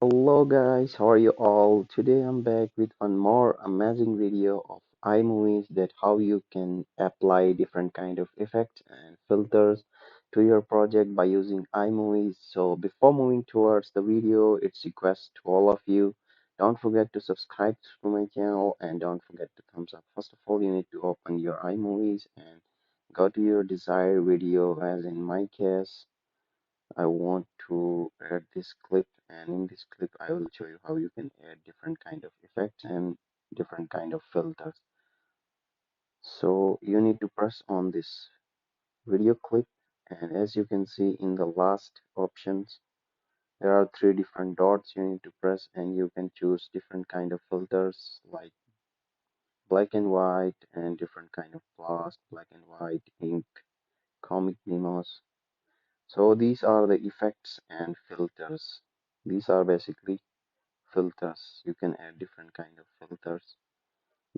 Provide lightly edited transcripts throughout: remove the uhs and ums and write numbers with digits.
Hello guys, how are you all? Today I'm back with one more amazing video of iMovies that how you can apply different kind of effects and filters to your project by using iMovies. So before moving towards the video, it's request to all of you, don't forget to subscribe to my channel and don't forget to thumbs up. First of all, you need to open your iMovies and go to your desired video, as in my case I want to add this clip, and in this clip I will show you how you can add different kind of effects and different kind of filters. So you need to press on this video clip, and as you can see in the last options there are three different dots you need to press, and you can choose different kind of filters like black and white and different kind of blast, black and white, ink, comic demos. So these are the effects and filters. These are basically filters. You can add different kind of filters.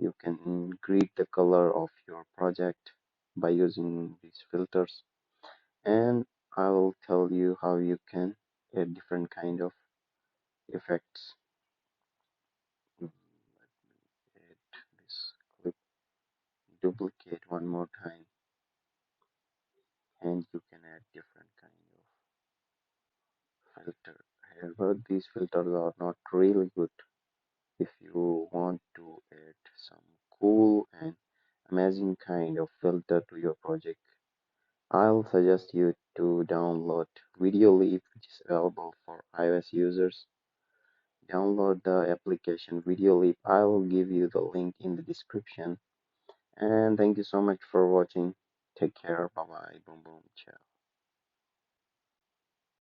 You can increase the color of your project by using these filters, and I will tell you how you can add different kind of effects. Let me add this clip, duplicate one more time, and you can add different kind of filter. However, these filters are not really good if you want to add some cool and amazing kind of filter to your project. I'll suggest you to download VideoLeap, which is available for iOS users. Download the application VideoLeap. I will give you the link in the description. And thank you so much for watching. Take care. Bye bye. Boom boom. Ciao.